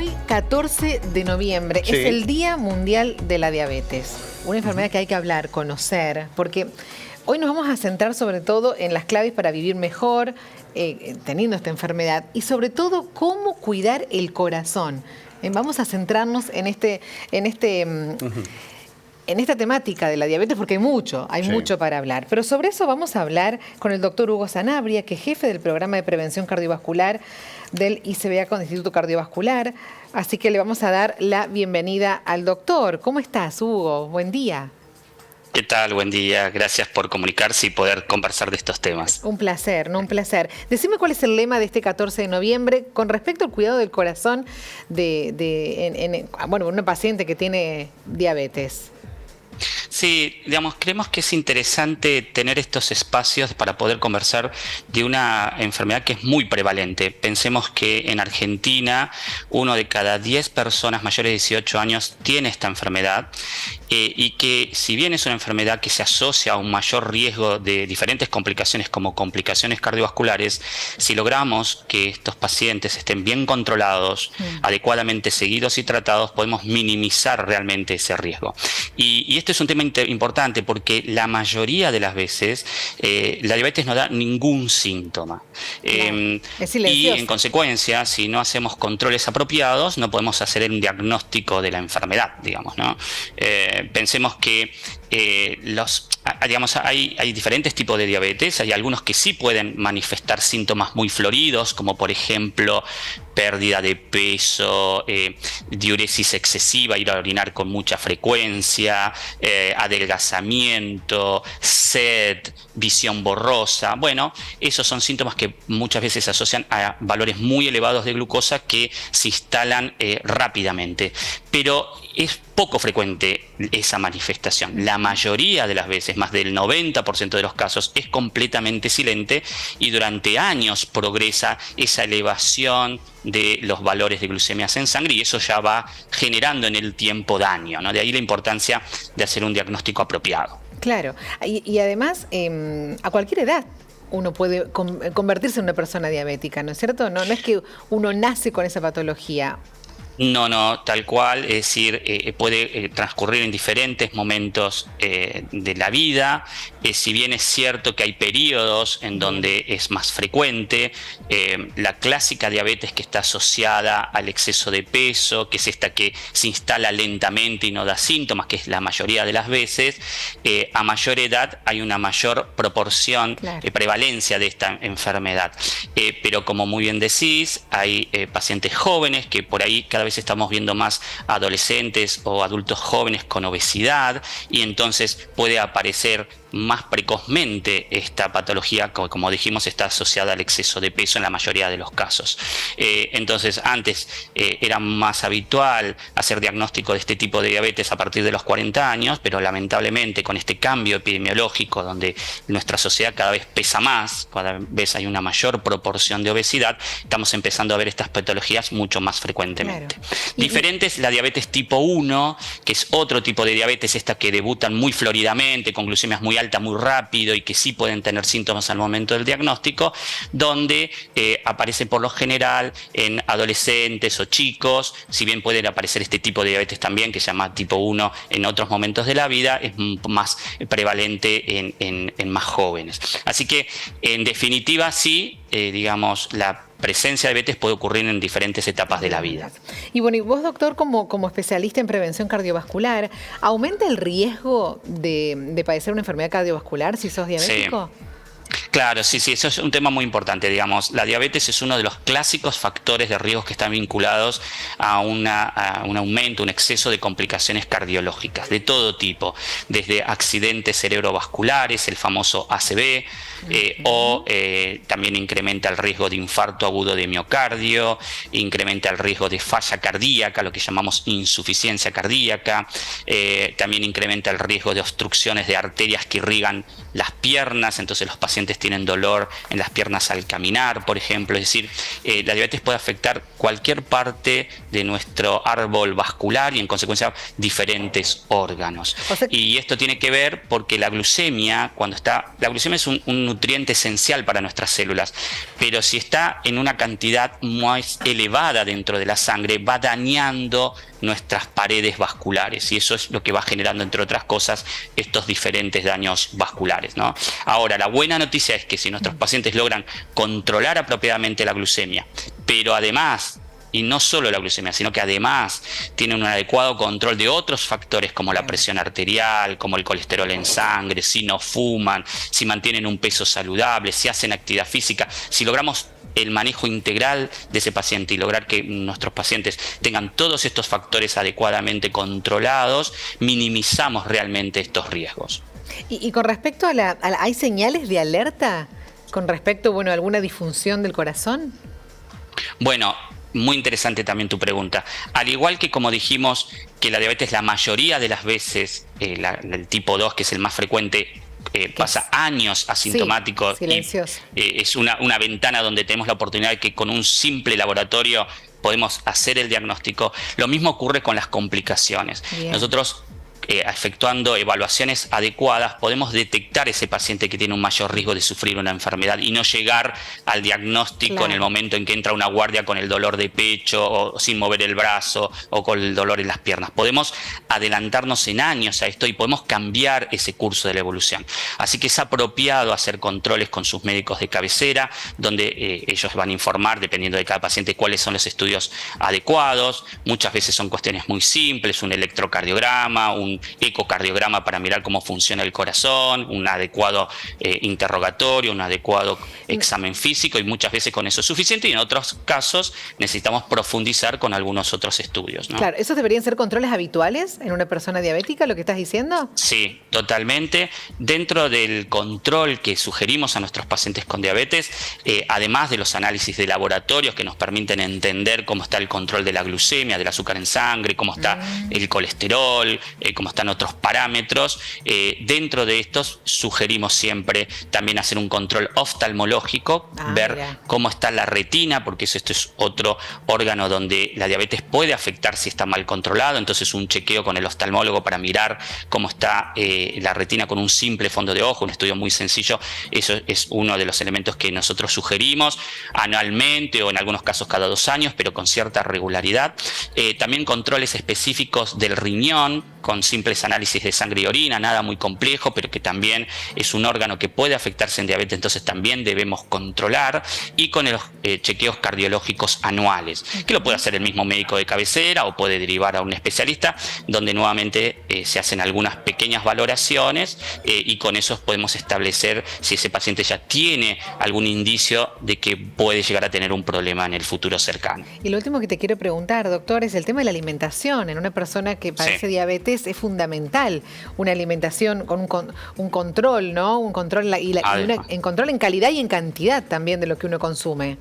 Hoy, 14 de noviembre, Sí. es el Día Mundial de la Diabetes. Una enfermedad que hay que hablar, conocer, porque hoy nos vamos a centrar sobre todo en las claves para vivir mejor teniendo esta enfermedad y sobre todo cómo cuidar el corazón. Vamos a centrarnos en esta temática de la diabetes porque hay mucho para hablar. Pero sobre eso vamos a hablar con el doctor Hugo Sanabria, que es jefe del programa de prevención cardiovascular del ICBA con Instituto Cardiovascular. Así que le vamos a dar la bienvenida al doctor. ¿Cómo estás, Hugo? Buen día. ¿Qué tal? Buen día. Gracias por comunicarse y poder conversar de estos temas. Un placer, ¿no? Un placer. Decime cuál es el lema de este 14 de noviembre con respecto al cuidado del corazón en una paciente que tiene diabetes. Sí, creemos que es interesante tener estos espacios para poder conversar de una enfermedad que es muy prevalente. Pensemos que en Argentina 1 de cada 10 personas mayores de 18 años tiene esta enfermedad y que si bien es una enfermedad que se asocia a un mayor riesgo de diferentes complicaciones como complicaciones cardiovasculares, si logramos que estos pacientes estén bien controlados, adecuadamente seguidos y tratados, podemos minimizar realmente ese riesgo. Y esto es un tema importante porque la mayoría de las veces la diabetes no da ningún síntoma. Es Y silenciosa. en consecuencia, si no hacemos controles apropiados, no podemos hacer un diagnóstico de la enfermedad, digamos, ¿no? Pensemos que hay diferentes tipos de diabetes. Hay algunos que sí pueden manifestar síntomas muy floridos, como por ejemplo pérdida de peso, diuresis excesiva, ir a orinar con mucha frecuencia, adelgazamiento, sed, visión borrosa. Bueno, esos son síntomas que muchas veces se asocian a valores muy elevados de glucosa que se instalan rápidamente. Pero es poco frecuente esa manifestación. La mayoría de las veces, más del 90% de los casos, es completamente silente y durante años progresa esa elevación de los valores de glucemias en sangre y eso ya va generando en el tiempo daño, ¿no? De ahí la importancia de hacer un diagnóstico apropiado. Claro, y además a cualquier edad uno puede convertirse en una persona diabética, ¿no es cierto? No es que uno nace con esa patología. No, tal cual, es decir, puede transcurrir en diferentes momentos de la vida. Si bien es cierto que hay periodos en donde es más frecuente, la clásica diabetes que está asociada al exceso de peso, que es esta que se instala lentamente y no da síntomas, que es la mayoría de las veces, a mayor edad hay una mayor proporción, prevalencia de esta enfermedad. Pero como muy bien decís, hay pacientes jóvenes que por ahí cada vez estamos viendo más adolescentes o adultos jóvenes con obesidad y entonces puede aparecer más precozmente esta patología, como dijimos, está asociada al exceso de peso en la mayoría de los casos. Entonces antes era más habitual hacer diagnóstico de este tipo de diabetes a partir de los 40 años, pero lamentablemente con este cambio epidemiológico donde nuestra sociedad cada vez pesa más, cada vez hay una mayor proporción de obesidad, estamos empezando a ver estas patologías mucho más frecuentemente. Claro. Diferente es la diabetes tipo 1, que es otro tipo de diabetes, esta que debutan muy floridamente, con glucemias muy alta muy rápido y que sí pueden tener síntomas al momento del diagnóstico, donde aparece por lo general en adolescentes o chicos, si bien pueden aparecer este tipo de diabetes también, que se llama tipo 1 en otros momentos de la vida, es más prevalente en más jóvenes. Así que, en definitiva, sí, la presencia de diabetes puede ocurrir en diferentes etapas de la vida. Y bueno, y vos, doctor, como especialista en prevención cardiovascular, ¿aumenta el riesgo de padecer una enfermedad cardiovascular si sos diabético? Sí. Claro, sí, eso es un tema muy importante, La diabetes es uno de los clásicos factores de riesgo que están vinculados a un aumento, un exceso de complicaciones cardiológicas de todo tipo, desde accidentes cerebrovasculares, el famoso ACV, o también incrementa el riesgo de infarto agudo de miocardio, incrementa el riesgo de falla cardíaca, lo que llamamos insuficiencia cardíaca, también incrementa el riesgo de obstrucciones de arterias que irrigan las piernas, entonces los pacientes tienen dolor en las piernas al caminar, por ejemplo. Es decir, la diabetes puede afectar cualquier parte de nuestro árbol vascular y en consecuencia diferentes órganos. Y esto tiene que ver porque la glucemia, la glucemia es un nutriente esencial para nuestras células, pero si está en una cantidad más elevada dentro de la sangre, va dañando nuestras paredes vasculares, y eso es lo que va generando, entre otras cosas, estos diferentes daños vasculares, ¿no? Ahora, la buena noticia es que si nuestros pacientes logran controlar apropiadamente la glucemia, pero además, y no solo la glucemia, sino que además tienen un adecuado control de otros factores como la presión arterial, como el colesterol en sangre, si no fuman, si mantienen un peso saludable, si hacen actividad física, si logramos el manejo integral de ese paciente y lograr que nuestros pacientes tengan todos estos factores adecuadamente controlados, minimizamos realmente estos riesgos. Y con respecto ¿hay señales de alerta con respecto, a alguna disfunción del corazón? Bueno, muy interesante también tu pregunta. Al igual que, como dijimos, que la diabetes la mayoría de las veces, el tipo 2, que es el más frecuente, pasa años asintomático, sí, silencioso. Y es una ventana donde tenemos la oportunidad de que con un simple laboratorio podemos hacer el diagnóstico. Lo mismo ocurre con las complicaciones. Bien. Nosotros, efectuando evaluaciones adecuadas, podemos detectar ese paciente que tiene un mayor riesgo de sufrir una enfermedad y no llegar al diagnóstico en el momento en que entra una guardia con el dolor de pecho o sin mover el brazo o con el dolor en las piernas. Podemos adelantarnos en años a esto y podemos cambiar ese curso de la evolución. Así que es apropiado hacer controles con sus médicos de cabecera, donde ellos van a informar, dependiendo de cada paciente, cuáles son los estudios adecuados. Muchas veces son cuestiones muy simples, un electrocardiograma, un ecocardiograma para mirar cómo funciona el corazón, un adecuado interrogatorio, un adecuado examen físico, y muchas veces con eso es suficiente, y en otros casos necesitamos profundizar con algunos otros estudios, ¿no? Claro, ¿esos deberían ser controles habituales en una persona diabética, lo que estás diciendo? Sí, totalmente. Dentro del control que sugerimos a nuestros pacientes con diabetes, además de los análisis de laboratorios que nos permiten entender cómo está el control de la glucemia, del azúcar en sangre, cómo está el colesterol, cómo están otros parámetros, dentro de estos sugerimos siempre también hacer un control oftalmológico, ver cómo está la retina, porque esto es otro órgano donde la diabetes puede afectar si está mal controlado. Entonces, un chequeo con el oftalmólogo para mirar cómo está la retina con un simple fondo de ojo, un estudio muy sencillo. Eso es uno de los elementos que nosotros sugerimos anualmente o en algunos casos cada 2 años, pero con cierta regularidad. También controles específicos del riñón, con simples análisis de sangre y orina, nada muy complejo, pero que también es un órgano que puede afectarse en diabetes, entonces también debemos controlar, y con los chequeos cardiológicos anuales, que lo puede hacer el mismo médico de cabecera o puede derivar a un especialista, donde nuevamente se hacen algunas pequeñas valoraciones, y con eso podemos establecer si ese paciente ya tiene algún indicio de que puede llegar a tener un problema en el futuro cercano. Y lo último que te quiero preguntar, doctor, es el tema de la alimentación. En una persona que padece diabetes es fundamental una alimentación con un control, ¿no? Un control control en calidad y en cantidad también de lo que uno consume.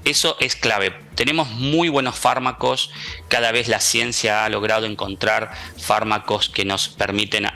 Eso es clave. Tenemos muy buenos fármacos. Cada vez la ciencia ha logrado encontrar fármacos que nos permiten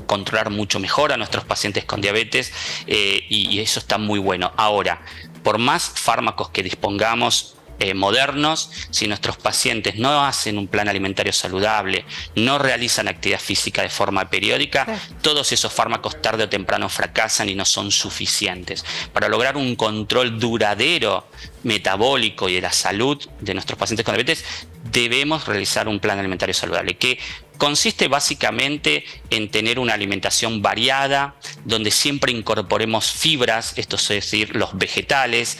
controlar mucho mejor a nuestros pacientes con diabetes, y eso está muy bueno. Ahora, por más fármacos que dispongamos, modernos, si nuestros pacientes no hacen un plan alimentario saludable, no realizan actividad física de forma periódica, todos esos fármacos tarde o temprano fracasan y no son suficientes. Para lograr un control duradero metabólico y de la salud de nuestros pacientes con diabetes, debemos realizar un plan alimentario saludable que consiste básicamente en tener una alimentación variada, donde siempre incorporemos fibras, esto es decir, los vegetales,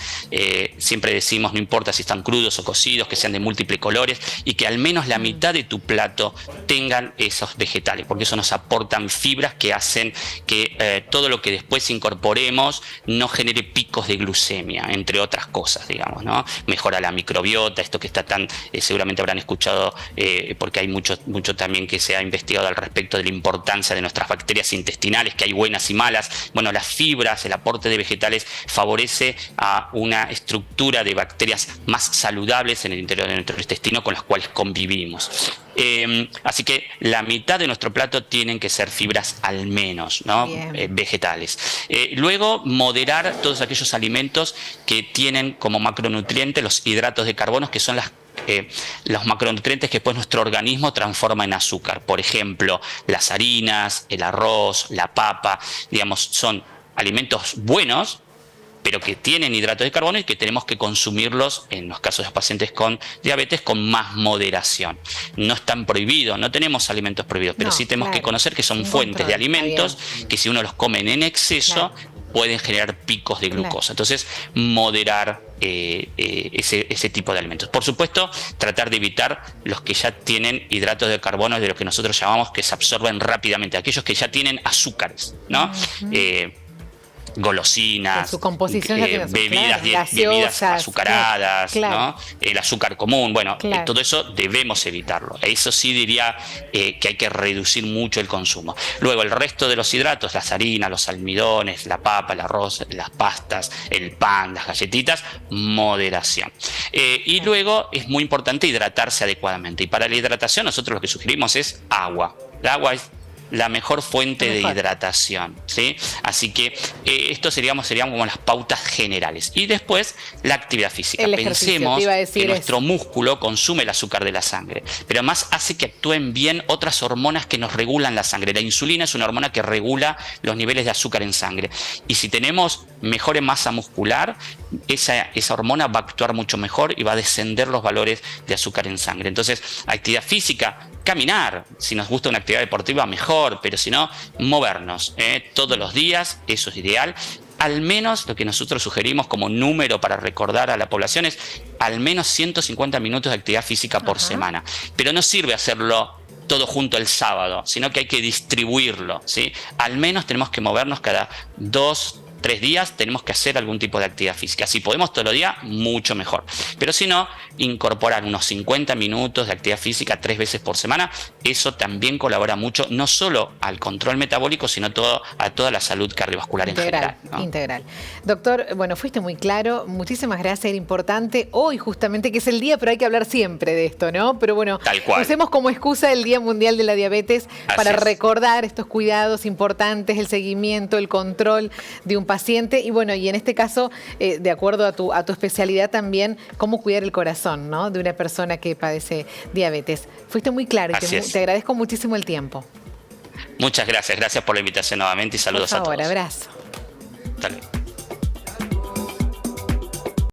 siempre decimos, no importa si están crudos o cocidos, que sean de múltiples colores, y que al menos la mitad de tu plato tengan esos vegetales, porque eso nos aportan fibras que hacen que todo lo que después incorporemos no genere picos de glucemia, entre otras cosas, digamos, ¿no? Mejora la microbiota, esto que está tan, seguramente habrán escuchado, porque hay mucho también que se ha investigado al respecto de la importancia de nuestras bacterias intestinales, que hay buenas y malas. Bueno, las fibras, el aporte de vegetales favorece a una estructura de bacterias más saludables en el interior de nuestro intestino con las cuales convivimos. Así que la mitad de nuestro plato tienen que ser fibras al menos, ¿no? Vegetales. Luego, moderar todos aquellos alimentos que tienen como macronutriente los hidratos de carbono, que son los macronutrientes que después nuestro organismo transforma en azúcar. Por ejemplo, las harinas, el arroz, la papa, digamos, son alimentos buenos, pero que tienen hidratos de carbono y que tenemos que consumirlos, en los casos de los pacientes con diabetes, con más moderación. No están prohibidos, no tenemos alimentos prohibidos, pero sí tenemos que conocer que son fuentes de alimentos que si uno los come en exceso, pueden generar picos de glucosa. Entonces, moderar ese tipo de alimentos. Por supuesto, tratar de evitar los que ya tienen hidratos de carbono, de lo que nosotros llamamos que se absorben rápidamente, aquellos que ya tienen azúcares, ¿no? Golosinas, su composición bebidas azucaradas, ¿no? El azúcar común, bueno, todo eso debemos evitarlo. Eso sí diría que hay que reducir mucho el consumo. Luego el resto de los hidratos, las harinas, los almidones, la papa, el arroz, las pastas, el pan, las galletitas, moderación. Y luego es muy importante hidratarse adecuadamente. Y para la hidratación nosotros lo que sugerimos es agua. El agua es la mejor fuente de hidratación, ¿sí? Así que esto serían como las pautas generales. Y después, la actividad física. Pensemos que nuestro músculo consume el azúcar de la sangre, pero además hace que actúen bien otras hormonas que nos regulan la sangre. La insulina es una hormona que regula los niveles de azúcar en sangre. Y si tenemos mejor masa muscular, esa hormona va a actuar mucho mejor y va a descender los valores de azúcar en sangre. Entonces, actividad física, caminar, si nos gusta una actividad deportiva mejor, pero si no, movernos todos los días, eso es ideal. Al menos lo que nosotros sugerimos como número para recordar a la población es al menos 150 minutos de actividad física por semana. Pero no sirve hacerlo todo junto el sábado, sino que hay que distribuirlo, ¿sí? Al menos tenemos que movernos cada 2-3 días, tenemos que hacer algún tipo de actividad física. Si podemos todos los días, mucho mejor. Pero si no, incorporar unos 50 minutos de actividad física 3 veces por semana, eso también colabora mucho, no solo al control metabólico, sino a toda la salud cardiovascular en general, ¿no? Integral. Doctor, bueno, fuiste muy claro, muchísimas gracias, era importante hoy justamente, que es el día, pero hay que hablar siempre de esto, ¿no? Pero bueno, usemos como excusa el Día Mundial de la Diabetes para recordar estos cuidados importantes, el seguimiento, el control de un paciente y bueno, y en este caso, de acuerdo a tu especialidad también, cómo cuidar el corazón, ¿no? De una persona que padece diabetes. Fuiste muy claro y te agradezco muchísimo el tiempo. Muchas gracias. Gracias por la invitación nuevamente y saludos a todos. Por favor, abrazo. Hasta luego.